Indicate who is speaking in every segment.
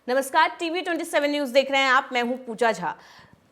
Speaker 1: नमस्कार, TV 27 news देख रहे हैं आप। मैं हूं पूजा झा।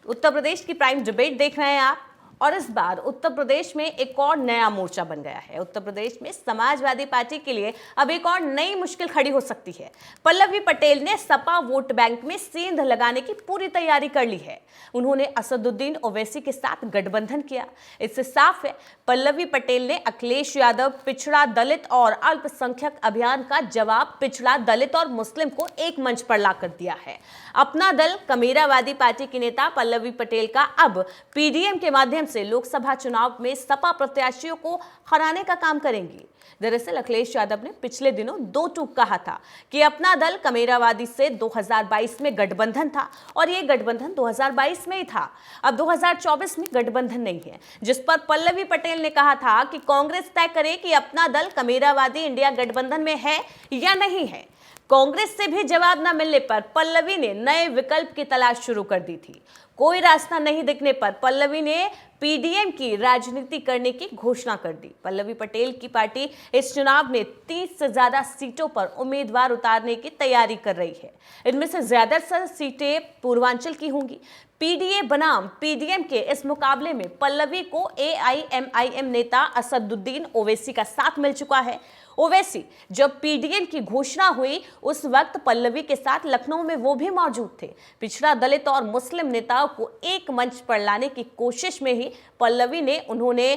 Speaker 1: उत्तर प्रदेश की प्राइम डिबेट देख रहे हैं आप। और इस बार उत्तर प्रदेश में एक और नया मोर्चा बन गया है। उत्तर प्रदेश में समाजवादी पार्टी के लिए अब एक और नई मुश्किल खड़ी हो सकती है। पल्लवी पटेल ने सपा वोट बैंक में सेंध लगाने की पूरी तैयारी कर ली है। उन्होंने असदुद्दीन ओवैसी के साथ गठबंधन किया। इससे साफ है पल्लवी पटेल ने अखिलेश यादव पिछड़ा दलित और अल्पसंख्यक अभियान का जवाब पिछड़ा दलित और मुस्लिम को एक मंच पर लाकर दिया है। अपना दल कमेरावादी पार्टी की नेता पल्लवी पटेल का अब पीडीएम के माध्यम से लोकसभा चुनाव में सपा प्रत्याशियों को हराने का काम करेंगी। दरअसल अखिलेश यादव ने पिछले दिनों दो टूक कहा था कि अपना दल कमेरावादी से 2022 में गठबंधन था और ये गठबंधन 2022 में ही था। अब 2024 में गठबंधन नहीं है, जिस पर पल्लवी पटेल ने कहा था कि कांग्रेस तय करे कि अपना दल कमेरावादी इंडिया गठबंधन में है या नहीं है। कांग्रेस से भी जवाब न मिलने पर पल्लवी ने नए विकल्प की तलाश शुरू कर दी थी। कोई रास्ता नहीं दिखने पर पल्लवी ने पीडीएम की राजनीति करने की घोषणा कर दी। पल्लवी पटेल की पार्टी इस चुनाव में 30 से ज्यादा सीटों पर उम्मीदवार उतारने की तैयारी कर रही है। इनमें से ज्यादातर सीटें पूर्वांचल की होंगी। पीडीए बनाम पीडीएम के इस मुकाबले में पल्लवी को एआईएमआईएम नेता असदुद्दीन ओवैसी का साथ मिल चुका है। ओवैसी जब पीडीएम की घोषणा हुई उस वक्त पल्लवी के साथ लखनऊ में वो भी मौजूद थे। पिछड़ा दलित और मुस्लिम नेताओं को एक मंच पर लाने की कोशिश में ही पल्लवी ने उन्होंने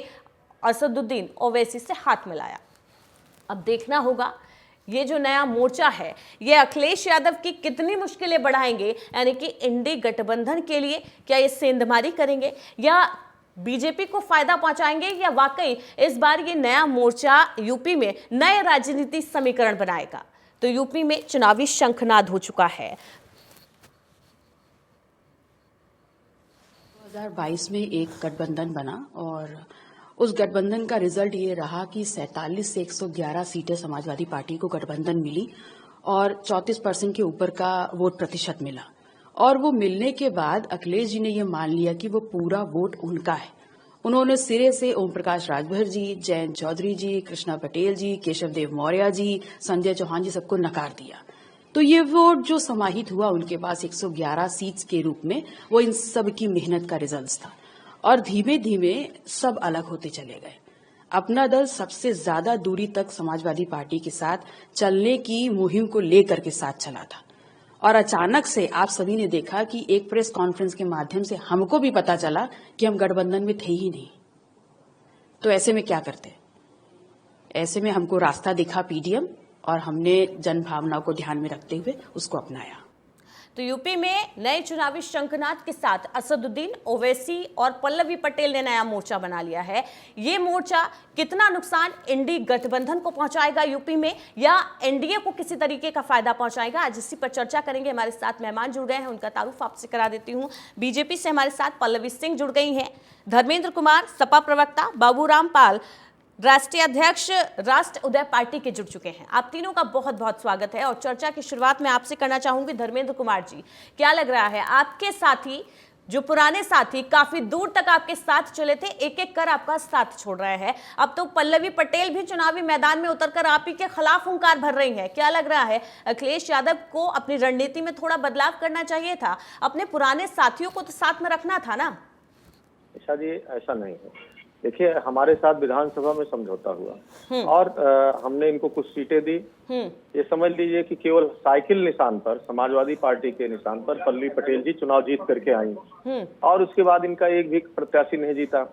Speaker 1: असदुद्दीन ओवैसी से हाथ मिलाया। अब देखना होगा ये जो नया मोर्चा है ये अखिलेश यादव की कितनी मुश्किलें बढ़ाएंगे, यानी कि इंडी गठबंधन के लिए क्या ये सेंधमारी करेंगे या बीजेपी को फायदा पहुंचाएंगे, या वाकई इस बार ये नया मोर्चा यूपी में नए राजनीति समीकरण बनाएगा। तो यूपी में चुनावी शंखनाद हो चुका है।
Speaker 2: 2022 में एक गठबंधन बना और उस गठबंधन का रिजल्ट ये रहा कि 47 से 111 सीटें समाजवादी पार्टी को गठबंधन मिली और 34% के ऊपर का वोट प्रतिशत मिला। और वो मिलने के बाद अखिलेश जी ने ये मान लिया कि वो पूरा वोट उनका है। उन्होंने सिरे से ओम प्रकाश राजभर जी, जयंत चौधरी जी, कृष्णा पटेल जी, केशव देव मौर्य जी, संजय चौहान जी सबको नकार दिया। तो ये वोट जो समाहित हुआ उनके पास 111 सीट्स के रूप में, वो इन सब की मेहनत का रिजल्ट था। और धीमे धीमे सब अलग होते चले गए। अपना दल सबसे ज्यादा दूरी तक समाजवादी पार्टी के साथ चलने की मुहिम को लेकर के साथ चला था और अचानक से आप सभी ने देखा कि एक प्रेस कॉन्फ्रेंस के माध्यम से हमको भी पता चला कि हम गठबंधन में थे ही नहीं। तो ऐसे में क्या करते? ऐसे में हमको रास्ता दिखा पीडीएम और हमने जन भावनाओं को ध्यान में रखते हुए उसको अपनाया।
Speaker 1: तो यूपी में नए चुनावी शंखनाद के साथ असदुद्दीन ओवैसी और पल्लवी पटेल ने नया मोर्चा बना लिया है। ये मोर्चा कितना नुकसान इंडी गठबंधन को पहुंचाएगा यूपी में, या एनडीए को किसी तरीके का फायदा पहुंचाएगा, आज इसी पर चर्चा करेंगे। हमारे साथ मेहमान जुड़ गए हैं, उनका तारुफ आपसे करा देती हूँ। बीजेपी से हमारे साथ पल्लवी सिंह जुड़ गई हैं, धर्मेंद्र कुमार सपा प्रवक्ता, बाबूराम पाल राष्ट्रीय अध्यक्ष राष्ट्र उदय पार्टी के जुड़ चुके हैं। आप तीनों का बहुत बहुत स्वागत है। और चर्चा की शुरुआत में आपसे करना चाहूंगी धर्मेंद्र कुमार जी, क्या लग रहा है आपके साथी, जो पुराने साथी काफी दूर तक आपके साथ चले थे, एक एक कर आपका साथ छोड़ रहे हैं। अब तो पल्लवी पटेल भी चुनावी मैदान में उतरकर आप ही के खिलाफ हुंकार भर रही हैं। क्या लग रहा है अखिलेश यादव को अपनी रणनीति में थोड़ा बदलाव करना चाहिए था? अपने पुराने साथियों को तो साथ में रखना था ना।
Speaker 3: ईशा जी, ऐसा नहीं है। देखिए, हमारे साथ विधानसभा में समझौता हुआ और हमने इनको कुछ सीटें दी। ये समझ लीजिए कि केवल साइकिल निशान पर, समाजवादी पार्टी के निशान पर पल्लवी पटेल जी चुनाव जीत करके आई और उसके बाद इनका एक भी प्रत्याशी नहीं जीता।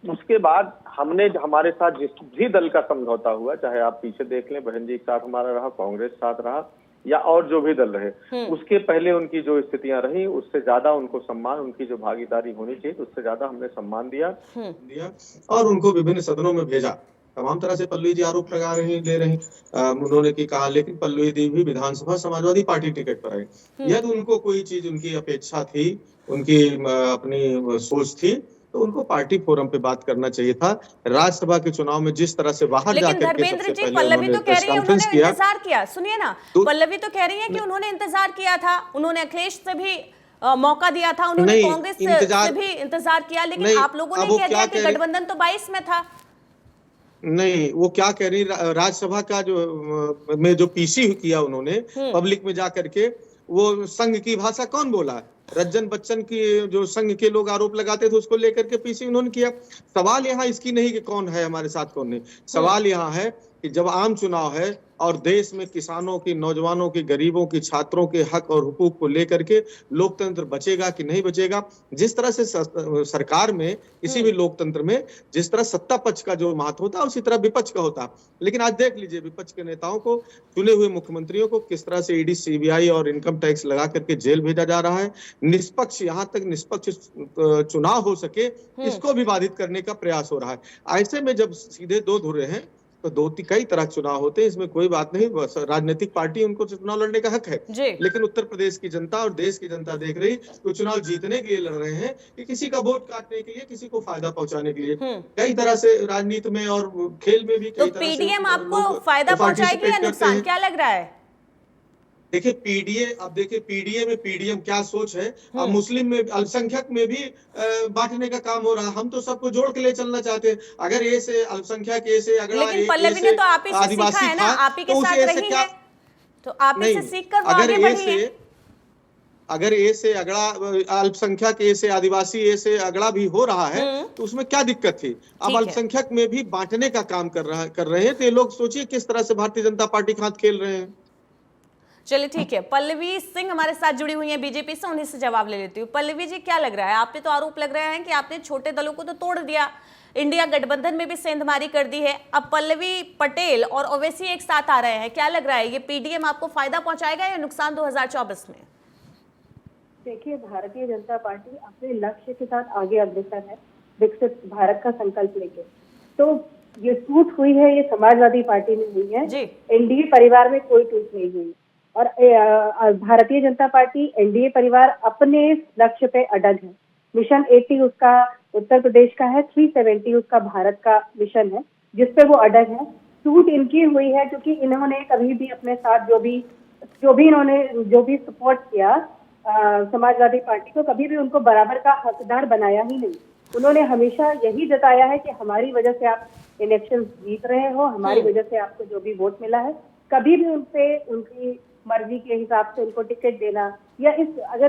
Speaker 3: उसके बाद हमने हमारे साथ जिस भी दल का समझौता हुआ, चाहे आप पीछे देख लें, बहन जी के साथ हमारा रहा, कांग्रेस साथ रहा या और जो भी दल रहे, उसके पहले उनकी जो स्थितियां रही उससे ज्यादा उनको सम्मान, उनकी जो भागीदारी होनी चाहिए उससे ज्यादा हमने सम्मान दिया
Speaker 4: और उनको विभिन्न सदनों में भेजा। तमाम तरह से पल्लवी जी आरोप लगा रही ले रही उन्होंने की कहा, लेकिन पल्लवी जी भी विधानसभा समाजवादी पार्टी टिकट पर आई। यदि उनको कोई चीज, उनकी अपेक्षा थी, उनकी अपनी सोच थी, तो उनको पार्टी फोरम पे बात करना चाहिए था। राज्यसभा के चुनाव में जिस तरह से बाहर जाकर के
Speaker 1: धर्मेंद्र जी, पल्लवी तो कह रही है उन्होंने इंतजार किया। सुनिए ना, पल्लवी तो कह रही है कि उन्होंने इंतजार किया था, उन्होंने अखिलेश से भी मौका दिया था, उन्होंने कांग्रेस से भी इंतजार किया, लेकिन आप लोगों ने कह दिया कि गठबंधन तो 22 में था।
Speaker 4: नहीं, वो क्या कह रही, राज्यसभा का जो में जो पीसी किया उन्होंने पब्लिक में जा करके, वो संघ की भाषा कौन बोला है? रज्जन बच्चन की जो संघ के लोग आरोप लगाते थे उसको लेकर के पीसी उन्होंने किया। सवाल यहाँ इसकी नहीं कि कौन है हमारे साथ कौन नहीं, सवाल यहाँ है कि जब आम चुनाव है और देश में किसानों की, नौजवानों की, गरीबों की, छात्रों के हक और हुकूक को लेकर के लोकतंत्र बचेगा कि नहीं बचेगा। जिस तरह से सरकार में, किसी भी लोकतंत्र में जिस तरह सत्ता पक्ष का जो महत्व होता है उसी तरह विपक्ष का होता है। लेकिन आज देख लीजिए विपक्ष के नेताओं को, चुने हुए मुख्यमंत्रियों को किस तरह से ईडी, सीबीआई और इनकम टैक्स लगा करके जेल भेजा जा रहा है। निष्पक्ष, यहाँ तक निष्पक्ष चुनाव हो सके इसको भी बाधित करने का प्रयास हो रहा है। ऐसे में जब सीधे दो धुरे हैं तो कई तरह के चुनाव होते हैं, इसमें कोई बात नहीं, राजनीतिक पार्टी उनको चुनाव लड़ने का हक है। लेकिन उत्तर प्रदेश की जनता और देश की जनता देख रही तो चुनाव जीतने के लिए लड़ रहे हैं कि किसी का वोट काटने के लिए, किसी को फायदा पहुंचाने के लिए। कई तरह से राजनीति में और खेल में भी
Speaker 1: तो पीडीएम आपको फायदा पहुंचाएगी या नुकसान, क्या लग रहा है?
Speaker 4: देखिए पीडीए, अब देखिए पीडीए में पीडीएम क्या सोच है। अब मुस्लिम में, अल्पसंख्यक में भी बांटने का काम हो रहा है। हम तो सबको जोड़ के ले चलना चाहते हैं। अगर ए से अल्पसंख्यक, ए से अगला,
Speaker 1: लेकिन पल्लवी ने तो आप ही से सीखा है ना, आप ही के साथ रही है, तो आप ही से सीखकर वो आगे बढ़ी है।
Speaker 4: अगर ए से अगला अल्पसंख्यक, ए से आदिवासी, ए से अगला भी हो रहा है तो उसमें क्या दिक्कत थी? अब अल्पसंख्यक में भी बांटने का काम कर रहे हैं। तो ये लोग सोचिए किस तरह से भारतीय जनता पार्टी के हाथ खेल रहे हैं।
Speaker 1: चलिए ठीक है, पल्लवी सिंह हमारे साथ जुड़ी हुई हैं बीजेपी से, उन्हीं से जवाब ले लेती हूँ। पल्लवी जी, क्या लग रहा है? आप पे तो आरोप लग रहे हैं कि आपने छोटे दलों को तो तोड़ दिया, इंडिया गठबंधन में भी सेंधमारी कर दी है। अब पल्लवी पटेल और ओवैसी एक साथ आ रहे हैं, क्या लग रहा है ये पीडीएम आपको फायदा पहुंचाएगा या नुकसान 2024 में?
Speaker 5: देखिए, भारतीय जनता पार्टी अपने लक्ष्य के साथ आगे अग्रसर है, विकसित भारत का संकल्प लेके। तो ये टूट हुई है, ये समाजवादी पार्टी में हुई है, एनडीए परिवार में कोई टूट नहीं हुई। और भारतीय जनता पार्टी, एनडीए परिवार अपने लक्ष्य पे अडग है। मिशन 80 उसका उत्तर प्रदेश का है, 370 उसका भारत का मिशन है, जिसपे वो अडग है। टूट इनकी हुई है क्योंकि इन्होंने कभी भी अपने साथ जो भी सपोर्ट किया समाजवादी पार्टी को, कभी भी उनको बराबर का हकदार बनाया ही नहीं। उन्होंने हमेशा यही जताया है कि हमारी वजह से आप इलेक्शन जीत रहे हो, हमारी वजह से आपको जो भी वोट मिला है। कभी भी उनसे उनकी मर्जी के हिसाब से उनको टिकट देना या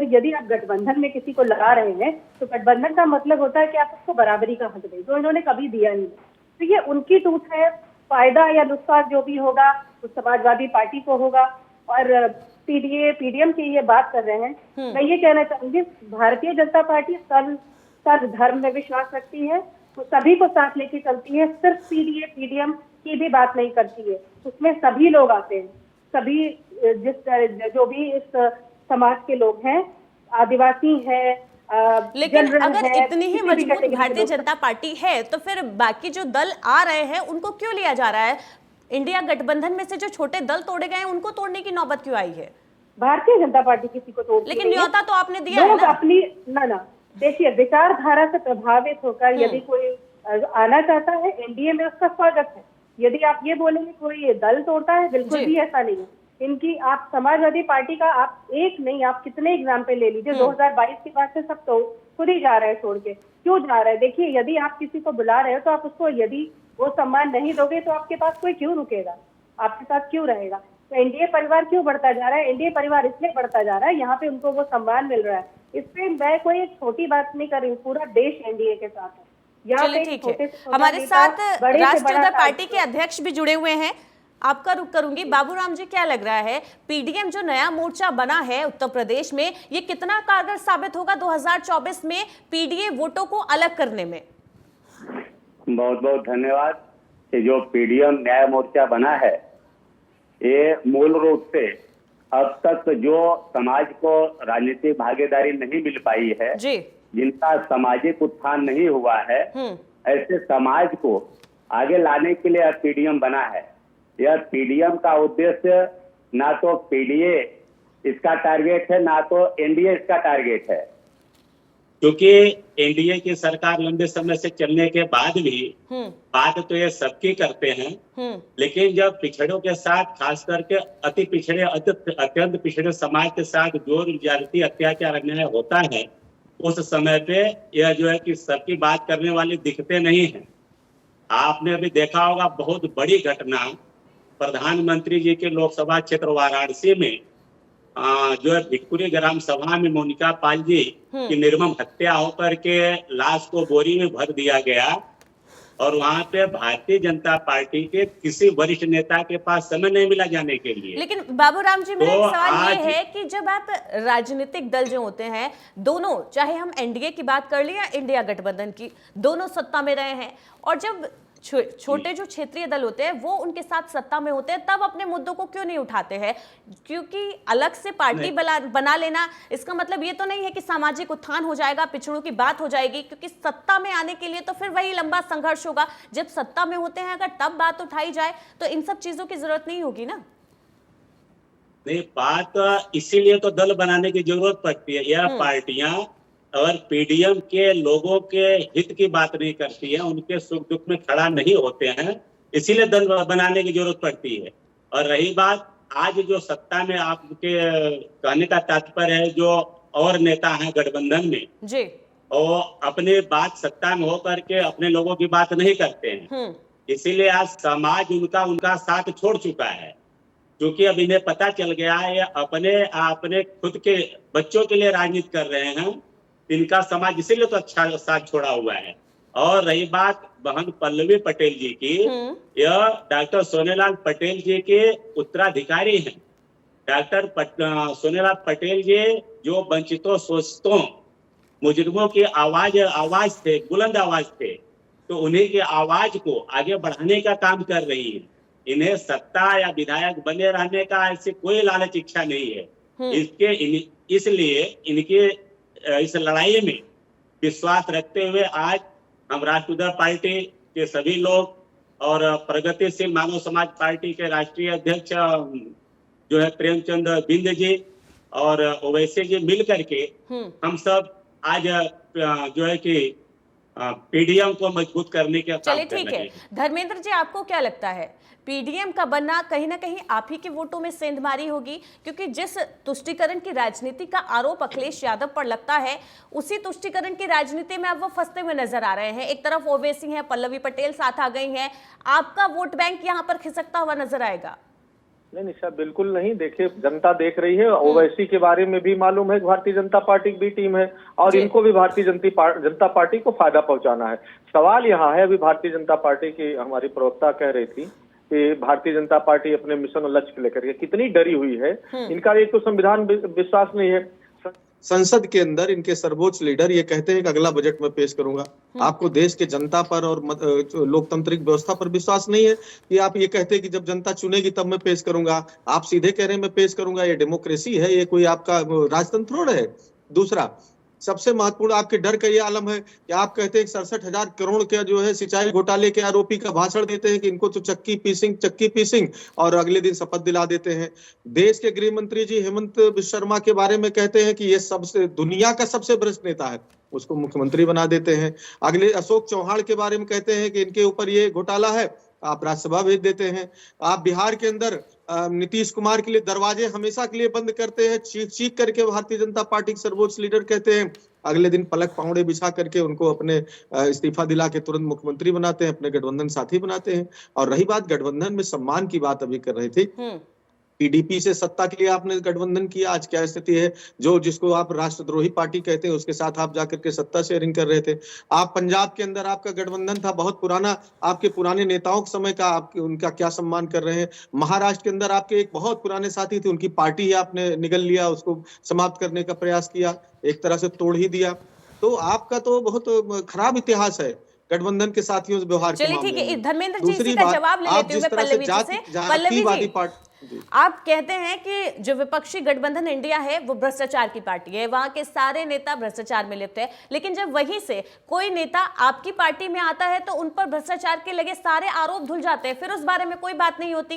Speaker 5: यदि आप गठबंधन में किसी को लगा रहे हैं तो गठबंधन का मतलब होता है कि आप उसको बराबरी का हक दें, तो इन्होंने कभी दिया नहीं। तो ये उनकी टूट है। फायदा या नुकसान जो भी होगा वो समाजवादी पार्टी को होगा। और पीडीएम की ये बात कर रहे हैं, मैं ये कहना चाहूंगी, भारतीय जनता पार्टी सर्व धर्म में विश्वास रखती है, वो सभी को साथ लेके चलती है। सिर्फ पीडीएम की भी बात नहीं करती है, उसमें सभी लोग आते हैं, सभी जो भी इस समाज के लोग हैं, आदिवासी हैं।
Speaker 1: लेकिन अगर इतनी ही मजबूत भारतीय जनता पार्टी है तो फिर बाकी जो दल आ रहे हैं उनको क्यों लिया जा रहा है? इंडिया गठबंधन में से जो छोटे दल तोड़े गए उनको तोड़ने की नौबत क्यों आई है?
Speaker 5: भारतीय जनता पार्टी किसी को तोड़,
Speaker 1: लेकिन न्योता तो आपने दिया है ना?
Speaker 5: अपनी ना देखिए, विचारधारा से प्रभावित होकर यदि कोई आना चाहता है एनडीए में, उसका स्वागत है। यदि आप ये बोलेंगे कोई दल तोड़ता है, बिल्कुल भी ऐसा नहीं है। इनकी आप समाजवादी पार्टी का आप एक नहीं, आप कितने एग्जाम्पल ले लीजिए। 2022 के बाद से सब तो खुद ही जा रहे हैं छोड़ के। क्यों जा रहे हैं? देखिए, यदि आप किसी को बुला रहे हो तो आप उसको यदि वो सम्मान नहीं दोगे तो आपके पास कोई क्यों रुकेगा, आपके साथ क्यों रहेगा? तो एनडीए परिवार क्यों बढ़ता जा रहा है? एनडीए परिवार इसलिए बढ़ता जा रहा है, यहाँ पे उनको वो सम्मान मिल रहा है। इसपे मैं कोई एक छोटी बात नहीं कर रही हूँ, पूरा देश एनडीए के साथ है।
Speaker 1: चलिए ठीक है, हमारे साथ राष्ट्रीय पार्टी के अध्यक्ष भी जुड़े हुए हैं, आपका रुख करूंगी। बाबूराम जी, क्या लग रहा है पीडीएम जो नया मोर्चा बना है उत्तर प्रदेश में, ये कितना कारगर साबित होगा 2024 में पीडीए वोटों को अलग करने में?
Speaker 6: बहुत बहुत धन्यवाद। कि जो पीडीएम नया मोर्चा बना है, ये मूल रूप से अब तक जो समाज को राजनीतिक भागीदारी नहीं मिल पाई है
Speaker 1: जी,
Speaker 6: जिनका सामाजिक उत्थान नहीं हुआ है, ऐसे समाज को आगे लाने के लिए अब पीडीएम बना है। यह पीडीएम का उद्देश्य ना तो पीडीए इसका टारगेट है, ना तो एनडीए इसका टारगेट है।
Speaker 7: क्योंकि एनडीए की सरकार लंबे समय से चलने के बाद भी बात तो ये सबकी करते हैं, लेकिन जब पिछड़ों के साथ, खास करके अति पिछड़े, अत्यंत पिछड़े समाज के साथ जो ज्यादती, अत्याचार, अन्याय होता है, उस समय पे यह जो है कि सबकी बात करने वाले दिखते नहीं हैं। आपने अभी देखा होगा, बहुत बड़ी घटना प्रधानमंत्री जी के लोकसभा क्षेत्र वाराणसी में जो है भिक्पुरी ग्राम सभा में मोनिका पाल जी की निर्मम हत्या होकर के लाश को बोरी में भर दिया गया और वहां पे भारतीय जनता पार्टी के किसी वरिष्ठ नेता के पास समय नहीं मिला जाने के लिए।
Speaker 1: लेकिन बाबूराम जी, मेरा
Speaker 7: तो
Speaker 1: एक सवाल ये
Speaker 7: आज
Speaker 1: है कि जब आप राजनीतिक दल जो होते हैं दोनों, चाहे हम एनडीए की बात कर लें या इंडिया गठबंधन की, दोनों सत्ता में रहे हैं, और जब छोटे जो क्षेत्रीय दल होते हैं वो उनके साथ सत्ता में होते हैं, तब अपने मुद्दों को क्यों नहीं उठाते हैं? क्योंकि अलग से पार्टी बना लेना इसका मतलब ये तो नहीं है कि सामाजिक उत्थान हो जाएगा, पिछड़ों की बात हो जाएगी, क्योंकि सत्ता में आने के लिए तो फिर वही लंबा संघर्ष होगा। जब सत्ता में होते हैं अगर तब बात उठाई जाए तो इन सब चीजों की जरूरत नहीं होगी ना।
Speaker 7: नहीं, बात इसीलिए तो दल बनाने की जरूरत पड़ती है। यह पार्टियां और पीडीएम के लोगों के हित की बात नहीं करती है, उनके सुख दुख में खड़ा नहीं होते हैं, इसीलिए दल बनाने की जरूरत पड़ती है। और रही बात आज जो सत्ता में, आपके कहने का तात्पर्य है जो और नेता हैं गठबंधन में
Speaker 1: जी,
Speaker 7: और अपने बात सत्ता में होकर के अपने लोगों की बात नहीं करते हैं, इसीलिए आज समाज उनका साथ छोड़ चुका है। क्योंकि अब इन्हें पता चल गया है अपने खुद के बच्चों के लिए राजनीति कर रहे हैं, इनका समाज इसीलिए तो अच्छा साथ छोड़ा हुआ है। और रही बात बहन पल्लवी पटेल जी की, यह डॉक्टर सोनेलाल पटेल जी के उत्तराधिकारी हैं। डॉक्टर सोनेलाल पटेल जी जो वंचितों शोषितों मुजरिमों की आवाज थे, बुलंद आवाज थे, तो उन्हीं की आवाज को आगे बढ़ाने का काम कर रही है। इन्हें सत्ता या विधायक बने रहने का ऐसे कोई लालच इच्छा नहीं है। इसलिए इनके इस लड़ाई में विश्वास रखते हुए आज हम राष्ट्रीय पार्टी के सभी लोग और प्रगतिशील मानव समाज पार्टी के राष्ट्रीय अध्यक्ष जो है प्रेमचंद बिंद जी और ओवैसी जी मिल करके हम सब आज जो है कि पीडीएम को मजबूत करने के काम कर रहे हैं।
Speaker 1: ठीक है, धर्मेंद्र जी, आपको क्या लगता है पीडीएम का बनना कहीं ना कहीं आप ही के वोटों में सेंधमारी होगी? क्योंकि जिस तुष्टीकरण की राजनीति का आरोप अखिलेश यादव पर लगता है, उसी तुष्टीकरण की राजनीति में अब वो फंसते हुए नजर आ रहे हैं। एक तरफ ओवैसी हैं, पल्लवी पटेल साथ आ गई हैं, आपका वोट बैंक यहाँ पर खिसकता हुआ नजर आएगा।
Speaker 3: नहीं निशा, बिल्कुल नहीं। देखिए, जनता देख रही है, ओवैसी के बारे में भी मालूम है, भारतीय जनता पार्टी की भी टीम है और इनको भी भारतीय जनता पार्टी को फायदा पहुंचाना है। सवाल यहाँ है, अभी भारतीय जनता पार्टी की हमारी प्रवक्ता कह रही थी कि भारतीय जनता पार्टी अपने मिशन और लक्ष्य लेकर के कितनी डरी हुई है। इनका एक तो संविधान विश्वास नहीं है।
Speaker 4: संसद के अंदर इनके सर्वोच्च लीडर ये कहते हैं कि अगला बजट में पेश करूंगा। आपको देश के जनता पर और लोकतांत्रिक व्यवस्था पर विश्वास नहीं है कि आप ये कहते हैं कि जब जनता चुनेगी तब मैं पेश करूंगा। आप सीधे कह रहे हैं मैं पेश करूंगा। ये डेमोक्रेसी है? ये कोई आपका राजतंत्र थोड़ा है? दूसरा, सबसे महत्वपूर्ण आपके डर का ये आलम है कि आप कहते हैं 67,000 करोड़ का जो है सिंचाई घोटाले के आरोपी का भाषण देते हैं कि इनको तो चक्की पीसिंग और अगले दिन शपथ दिला देते हैं। देश के गृह मंत्री जी हेमंत शर्मा के बारे में कहते हैं कि ये सबसे दुनिया का सबसे भ्रष्ट नेता है, उसको मुख्यमंत्री बना देते हैं। अगले अशोक चौहान के बारे में कहते हैं कि इनके ऊपर ये घोटाला है, आप राज्यसभा भेज देते हैं। आप बिहार के अंदर नीतीश कुमार के लिए दरवाजे हमेशा के लिए बंद करते हैं, चीख करके भारतीय जनता पार्टी के सर्वोच्च लीडर कहते हैं। अगले दिन पलक पावड़े बिछा करके उनको अपने इस्तीफा दिला के तुरंत मुख्यमंत्री बनाते हैं, अपने गठबंधन साथी बनाते हैं। और रही बात गठबंधन में सम्मान की बात अभी कर रहे थे, पीडीपी से सत्ता के लिए आपने गठबंधन किया, आज क्या स्थिति है? जिसको आप राष्ट्रद्रोही पार्टी कहते हैं उसके साथ आप जाकर के सत्ता शेयरिंग कर रहे थे। आप पंजाब के अंदर आपका गठबंधन था, बहुत पुराना, आपके पुराने नेताओं के समय का, उनका क्या सम्मान कर रहे हैं? महाराष्ट्र के अंदर आपके एक बहुत पुराने साथी थे, उनकी पार्टी ही आपने निगल लिया, उसको समाप्त करने का प्रयास किया, एक तरह से तोड़ ही दिया। तो आपका तो बहुत खराब इतिहास है गठबंधन के साथियों से व्यवहार के मामले में।
Speaker 1: ठीक है, धर्मेंद्र जी इसी का जवाब ले लेते हुए पल्लवी जी से। पल्लवी जी, आप कहते हैं कि जो विपक्षी गठबंधन इंडिया है वो भ्रष्टाचार की पार्टी है, वहां के सारे नेता भ्रष्टाचार में लिप्त है, लेकिन जब वहीं से कोई नेता आपकी पार्टी में आता है तो उन पर भ्रष्टाचार के लगे सारे आरोप धुल जाते हैं, फिर उस बारे में कोई बात नहीं होती।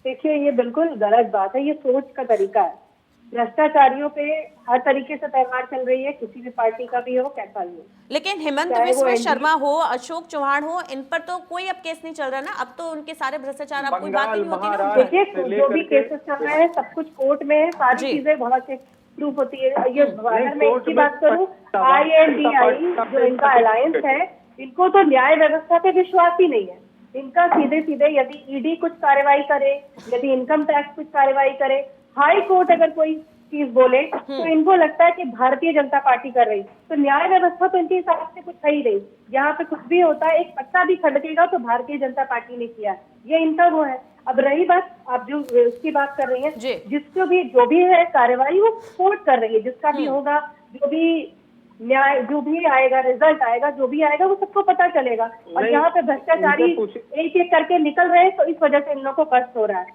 Speaker 5: देखिए, ये बिल्कुल गलत बात है, ये सोच का तरीका है। भ्रष्टाचारियों पे हर तरीके से तलवार चल रही है, किसी भी पार्टी का भी हो, कैसा भी हो।
Speaker 1: लेकिन हेमंत बिस्वा शर्मा हो, अशोक चौहान हो, इन पर तो कोई अब केस नहीं चल रहा ना, अब तो उनके सारे भ्रष्टाचार, अब कोई बात नहीं होती ना।
Speaker 5: देखिए, जो भी केसेस चल रहे हैं सब कुछ कोर्ट में है, सारी चीजें बहुत से प्रूफ होती है। ये अगर मैं इसकी बात करूँ, INDI जो इनका अलायंस है, इनको तो न्याय व्यवस्था पे विश्वास ही नहीं है। इनका सीधे सीधे यदि ईडी कुछ कार्रवाई करे, यदि इनकम टैक्स कुछ कार्रवाई करे, हाई कोर्ट अगर कोई चीज बोले तो इनको लगता है कि भारतीय जनता पार्टी कर रही, तो न्याय व्यवस्था तो इनके हिसाब से कुछ है ही नहीं। यहाँ पे कुछ भी होता है, एक पत्ता भी खड़केगा तो भारतीय जनता पार्टी ने किया, ये इनका वो है। अब रही बात आप जो उसकी बात कर रही हैं, जिसको भी जो भी है कार्यवाही वो कोर्ट कर रही है, जिसका भी होगा, जो भी न्याय, जो भी आएगा, रिजल्ट आएगा, जो भी आएगा वो सबको पता चलेगा। और यहाँ पे भ्रष्टाचारी एक एक करके निकल रहे हैं, तो इस वजह से इन लोगों को कष्ट हो रहा है।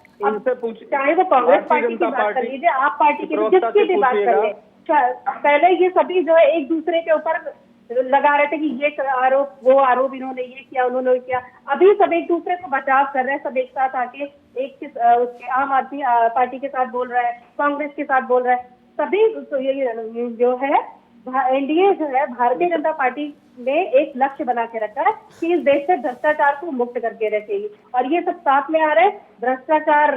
Speaker 5: चाहे वो कांग्रेस पार्टी की बात कर लीजिए, आप पार्टी की, जिसकी भी बात कर ले, पहले ये सभी जो है एक दूसरे के ऊपर लगा रहे थे कि ये आरोप, वो आरोप, इन्होंने ये किया, उन्होंने किया। अभी सब एक दूसरे को बचाव कर रहे हैं, सब एक साथ आके उसके आम आदमी पार्टी के साथ बोल रहा है, कांग्रेस के साथ बोल रहा है, सभी तो ये जो है एनडीए जो है, भारतीय जनता पार्टी ने एक लक्ष्य बना के रखा है कि इस देश से भ्रष्टाचार को मुक्त करके रखेगी। और ये सब साथ में आ रहे हैं, भ्रष्टाचार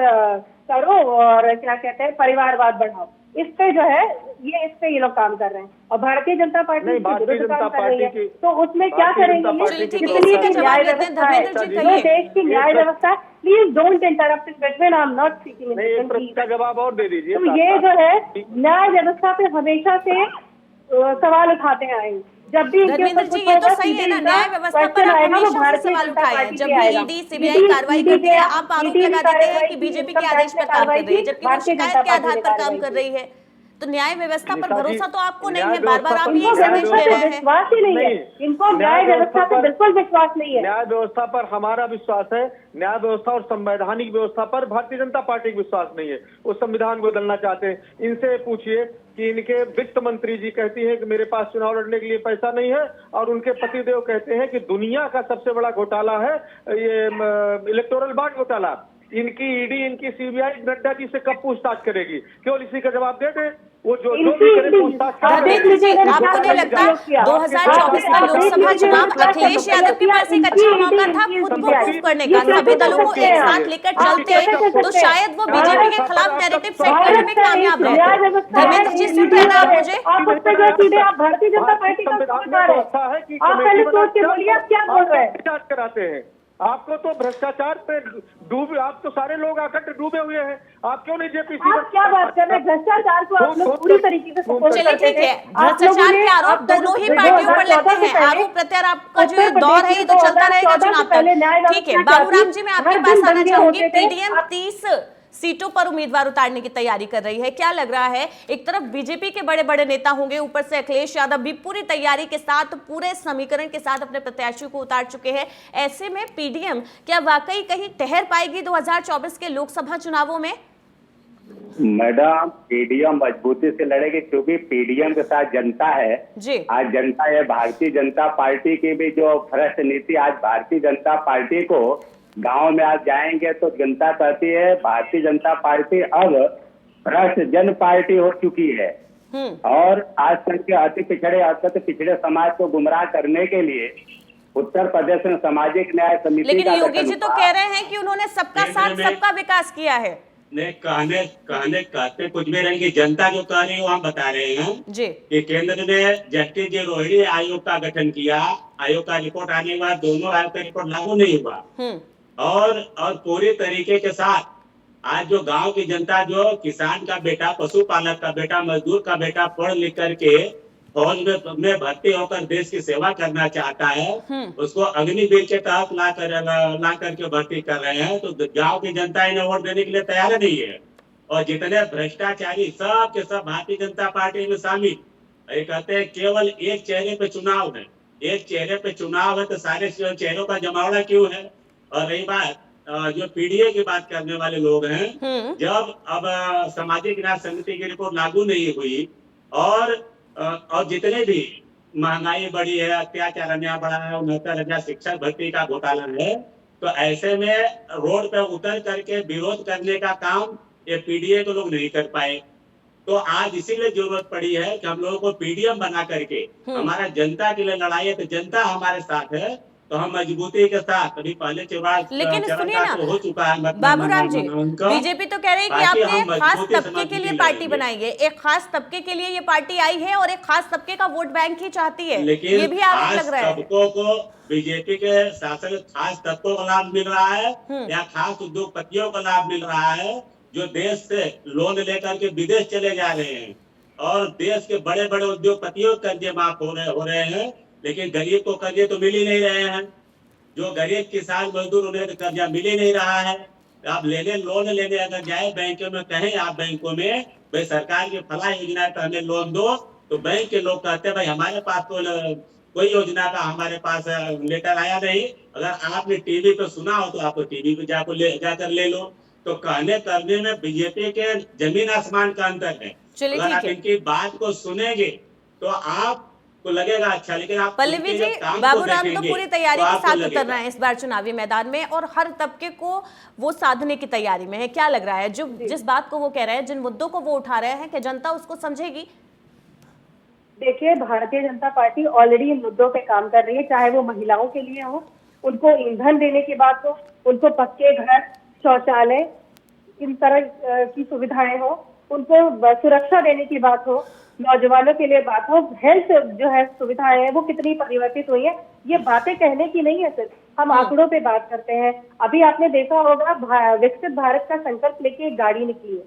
Speaker 5: करो और क्या कहते हैं, परिवारवाद बढ़ाओ, इस पे जो है इस पे ये लोग काम कर रहे हैं। और भारतीय जनता पार्टी काम कर रही है, तो उसमें क्या करेंगे? कितनी भी न्याय व्यवस्था है, जो देश की न्याय व्यवस्था, please don't interrupt in between, I am not speaking.
Speaker 3: जवाब और दे दीजिए।
Speaker 5: तो ये जो है न्याय व्यवस्था पे हमेशा से सवाल उठाते आए, जब भी
Speaker 1: धर्मेंद्र जी ये तो सही है ना, न्याय व्यवस्था पर आप हमेशा से सवाल उठाए हैं। जब भी ईडी सीबीआई कार्रवाई करती है, आप आरोप लगा देते हैं कि बीजेपी के आदेश पर काम कर रही है, जबकि वो शिकायत के आधार पर काम कर रही है। तो न्याय व्यवस्था पर भरोसा तो आपको नहीं है, बार बार आप ये संदेश दे रहे हैं।
Speaker 5: विश्वास ही नहीं है इनको, न्याय व्यवस्था पर बिल्कुल विश्वास नहीं है।
Speaker 3: न्याय व्यवस्था पर हमारा विश्वास है, न्याय व्यवस्था और संवैधानिक व्यवस्था पर भारतीय जनता पार्टी को विश्वास नहीं है। वो संविधान को बदलना चाहते हैं। इनसे पूछिए कि इनके वित्त मंत्री जी कहती हैं कि मेरे पास चुनाव लड़ने के लिए पैसा नहीं है, और उनके पतिदेव कहते हैं कि दुनिया का सबसे बड़ा घोटाला है ये इलेक्टोरल बॉन्ड घोटाला। इनकी ईडी, इनकी सीबीआई नड्डा जी से कब पूछताछ करेगी? केवल इसी का जवाब दे दें, वो जो भी करे पूछताछ।
Speaker 1: आपको नहीं लगता 2024 का लोकसभा चुनाव अखिलेश यादव के पास एक अच्छा मौका था खुद को प्रूव करने का, सभी दलों को एक साथ लेकर चलते तो शायद वो बीजेपी के खिलाफ नैरेटिव सेट करने में कामयाब रहते। धर्मेंद्र जी सुन रहे हैं आप मुझे?
Speaker 5: आप भारतीय जनता पार्टी का आप पहले सोच के बोलिए, आप क्या बोल रहे हैं?
Speaker 3: कराते हैं आपको तो भ्रष्टाचार पे डूबे, आप तो सारे लोग आकर डूबे हुए हैं, आप क्यों नहीं जेपीसी?
Speaker 5: आप क्या बात कर रहे हैं? भ्रष्टाचार को आप लोग पूरी तरीके से सपोर्ट
Speaker 1: चलिए
Speaker 5: करते
Speaker 1: ठीक है,
Speaker 5: हैं।
Speaker 1: भ्रष्टाचार के आरोप दोनों ही पार्टियों पर लगते हैं, आरोप प्रत्यारोप का जो दौर है ये तो चलता रहेगा चुनाव तक। ठीक है बाबूराम जी, मैं आपके पास आना चाहूंगी। पीडीएम 30 सीटों पर उम्मीदवार उतारने की तैयारी कर रही है, क्या लग रहा है? एक तरफ बीजेपी के बड़े बड़े नेता होंगे, ऊपर से अखिलेश यादव भी पूरी तैयारी के साथ, पूरे समीकरण के साथ अपने प्रत्याशियों को उतार चुके हैं। ऐसे में पीडीएम क्या वाकई कहीं ठहर पाएगी 2024 के लोकसभा चुनावों में?
Speaker 6: मैडम, पीडीएम मजबूती से लड़ेगी क्योंकि पीडीएम के साथ जनता है
Speaker 1: जी।
Speaker 6: आज जनता है, भारतीय जनता पार्टी की भी जो भ्रष्ट नीति, आज भारतीय जनता पार्टी को गांव में आप जाएंगे तो जनता कहती है भारतीय जनता पार्टी अब भ्रष्ट जन पार्टी हो चुकी है। और आज तक के अति पिछड़े समाज को गुमराह करने के लिए उत्तर प्रदेश में सामाजिक न्याय समिति,
Speaker 1: लेकिन योगी जी तो कह रहे हैं कि उन्होंने सबका साथ, सबका विकास किया है।
Speaker 7: नहीं, कहते कुछ भी रहेंगे, जनता जो कह रही है वो हम बता रहे हैं
Speaker 1: जी
Speaker 7: कि केंद्र ने जस्टिस जी रोहिणी आयोग का गठन किया, आयोग का रिपोर्ट आने के बाद दोनों आयोग का रिपोर्ट लागू नहीं हुआ। और पूरी तरीके के साथ आज जो गांव की जनता, जो किसान का बेटा, पशुपालक का बेटा, मजदूर का बेटा पढ़ लिख करके फौज में भर्ती होकर देश की सेवा करना चाहता है, उसको अग्निवीर के तहत ला करके भर्ती कर रहे हैं, तो गांव की जनता इन्हें वोट देने के लिए तैयार नहीं है। और जितने भ्रष्टाचारी सब के सब भारतीय जनता पार्टी में शामिल, ये कहते हैं केवल एक चेहरे पे चुनाव है, एक चेहरे पे चुनाव है तो सारे चेहरों का जमावड़ा क्यों है? और रही बात जो पीडीए की बात करने वाले लोग हैं, जब अब सामाजिक न्याय समिति की रिपोर्ट लागू नहीं हुई और जितने भी महंगाई बढ़ी है, अत्याचार अन्याय बढ़ा है, 69,000 शिक्षक भर्ती का घोटाला है, तो ऐसे में रोड पे उतर करके विरोध करने का काम ये पीडीए के लोग नहीं कर पाए। तो आज इसीलिए जरूरत पड़ी है कि हम लोगों को पीडीएम बना करके हमारा जनता के लिए लड़ाई है, तो जनता हमारे साथ है तो हम मजबूती के साथ, अभी पहले चुनाव
Speaker 1: लेकिन सुनिए ना
Speaker 7: हो चुका है
Speaker 1: बाबूराम जी, बीजेपी तो कह रही है कि आपने खास तबके के लिए पार्टी बनाई है, एक खास तबके के लिए ये पार्टी आई है और एक खास तबके का वोट बैंक ही चाहती है,
Speaker 7: लेकिन
Speaker 1: ये भी आरोप लग रहा है।
Speaker 7: तबकों को बीजेपी के शासन खास तबकों का लाभ मिल रहा है या खास उद्योगपतियों का लाभ मिल रहा है, जो देश से लोन लेकर के विदेश चले जा रहे हैं और देश के बड़े बड़े उद्योगपतियों के कर्जे माफ हो रहे हैं, लेकिन गरीब को कर्जे तो मिल ही नहीं रहे हैं। जो गरीब किसान मजदूर उन्हें तो कर्जा मिल ही नहीं रहा है। आप लोन लेने अगर जाए बैंकों में, कहें आप बैंकों में भाई सरकार की फला योजना पर हमें लोन दो, तो बैंक के लोग कहते हैं भाई हमारे पास तो कोई योजना का हमारे पास लेटर आया नहीं। अगर आपने टीवी पे सुना हो तो आप टीवी पे जाकर ले लो। तो कहने करने में बीजेपी के जमीन आसमान का अंतर है। अगर आप इनकी बात को सुनेंगे तो आपको लगेगा अच्छा, लेकिन आप
Speaker 1: पल्लवी जी, बाबूराम तो पूरी तैयारी के साथ उतर रहे हैं इस बार चुनावी मैदान में और हर तबके को वो साधने की तैयारी में है। क्या लग रहा है, जो जिस बात को वो कह रहे हैं, जिन मुद्दों को वो उठा रहे हैं, कि जनता उसको समझेगी?
Speaker 5: देखिए, Bharatiya Janata party already in मुद्दों पे काम कर रही है, चाहे वो महिलाओं के लिए हो, उनको ईंधन देने की बात हो, उनको पक्के घर, शौचालय, इन तरह की सुविधाएं हो, उनको सुरक्षा देने की बात हो, नौजवानों के लिए बात हो, हेल्थ जो है सुविधाएं हैं वो कितनी परिवर्तित हुई है, ये बातें कहने की नहीं है। सिर्फ हम आंकड़ों पे बात करते हैं। अभी आपने देखा होगा विकसित भारत का संकल्प लेके एक गाड़ी निकली है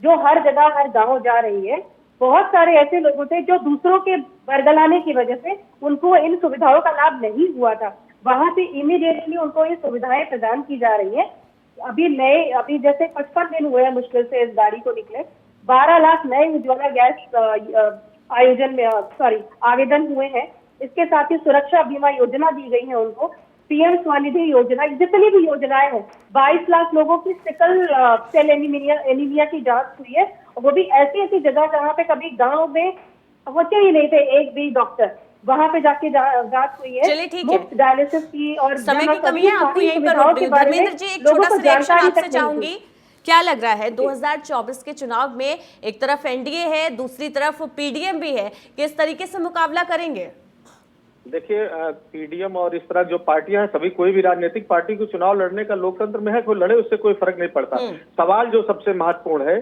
Speaker 5: जो हर जगह हर गाँव जा रही है। बहुत सारे ऐसे लोग थे जो दूसरों के बरगलाने की वजह से उनको इन सुविधाओं का लाभ नहीं हुआ था, वहां से इमीडिएटली उनको ये सुविधाएं प्रदान की जा रही है। अभी जैसे 55 दिन हुए हैं मुश्किल से इस गाड़ी को निकले, 12 लाख नए उज्ज्वला गैस आवेदन हुए हैं। इसके साथ ही सुरक्षा बीमा योजना दी गई है उनको, पीएम स्वनिधि योजना, जितनी भी योजनाएं हैं, 22 लाख लोगों की सिकल सेल एनीमिया की जांच हुई है, वो भी ऐसी जगह जहाँ पे कभी गांव में होते ही नहीं थे एक भी डॉक्टर, वहां पे जाके जांच हुई है।
Speaker 1: चलिए ठीक है,
Speaker 5: मुफ्त डायलिसिस की और
Speaker 1: समय की कमी है, आपको यहीं पर रोक दूं। धर्मेंद्र जी, एक छोटा सा रिएक्शन आपसे चाहूंगी। क्या लग रहा है 2024 के चुनाव में एक तरफ एनडीए है, दूसरी तरफ पीडीएम भी है, किस तरीके से मुकाबला करेंगे?
Speaker 3: देखिए, पीडीएम और इस तरह जो पार्टियां हैं, सभी कोई भी राजनीतिक पार्टी को चुनाव लड़ने का लोकतंत्र में है, कोई लड़े उससे कोई फर्क नहीं पड़ता। सवाल जो सबसे महत्वपूर्ण है,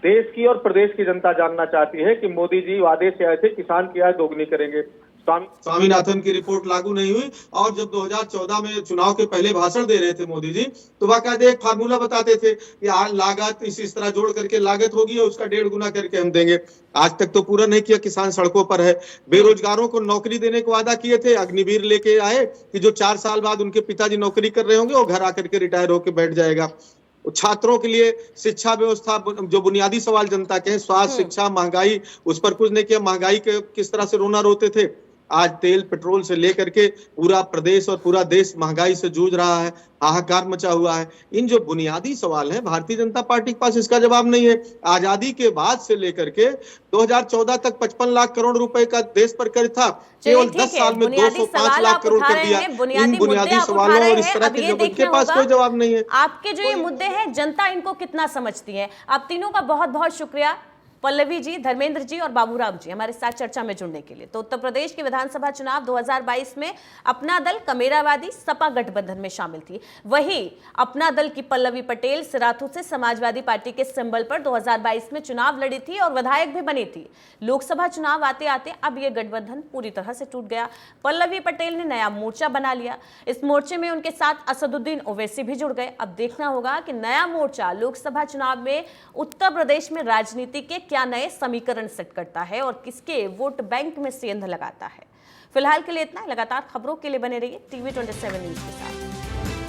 Speaker 3: देश की और प्रदेश की जनता जानना चाहती है कि मोदी जी वादे से आए थे किसान की आय दोगुनी करेंगे,
Speaker 4: स्वामीनाथन की रिपोर्ट लागू नहीं हुई। और जब 2014 में चुनाव के पहले भाषण दे रहे थे मोदी जी, तो बाकायदे एक फार्मूला बताते थे कि लागत इस तरह जोड़ करके लागत होगी और उसका 1.5 गुना करके हम देंगे। आज तक तो पूरा नहीं किया, किसान सड़कों पर है। बेरोजगारों को नौकरी देने को वादा किए थे, अग्निवीर लेके आए कि जो 4 साल बाद उनके पिताजी नौकरी कर रहे होंगे वो घर आकर के रिटायर होकर बैठ जाएगा। छात्रों के लिए शिक्षा व्यवस्था, जो बुनियादी सवाल जनता के हैं, स्वास्थ्य, शिक्षा, महंगाई, उस पर कुछ नहीं किया। महंगाई के किस तरह से रोना रोते थे, आज तेल पेट्रोल से लेकर के पूरा प्रदेश और पूरा देश महंगाई से जूझ रहा है, हाहाकार मचा हुआ है। इन जो बुनियादी सवाल हैं, भारतीय जनता पार्टी के पास इसका जवाब नहीं है। आजादी के बाद से लेकर के 2014 तक 55 लाख करोड़ रुपए का देश पर कर्ज था, केवल 10 साल में 205 लाख करोड़ कर दिया। इन बुनियादी सवालों और इस तरह के इनके पास कोई जवाब नहीं है।
Speaker 1: आपके जो ये मुद्दे हैं, जनता इनको कितना समझती है? आप तीनों का बहुत बहुत शुक्रिया, पल्लवी जी, धर्मेंद्र जी और बाबूराम जी, हमारे साथ चर्चा में जुड़ने के लिए। तो उत्तर प्रदेश के विधानसभा चुनाव 2022 में अपना दल कमेरावादी सपा गठबंधन में शामिल थी। वहीं अपना दल की पल्लवी पटेल सिराथू से समाजवादी पार्टी के सिंबल पर 2022 में चुनाव लड़ी थी और विधायक भी बनी थी। लोकसभा चुनाव आते आते अब यह गठबंधन पूरी तरह से टूट गया। पल्लवी पटेल ने नया मोर्चा बना लिया। इस मोर्चे में उनके साथ असदुद्दीन ओवैसी भी जुड़ गए। अब देखना होगा कि नया मोर्चा लोकसभा चुनाव में उत्तर प्रदेश में राजनीति के क्या नए समीकरण सेट करता है और किसके वोट बैंक में सेंध लगाता है। फिलहाल के लिए इतना। लगातार खबरों के लिए बने रहिए TV 27 न्यूज के साथ।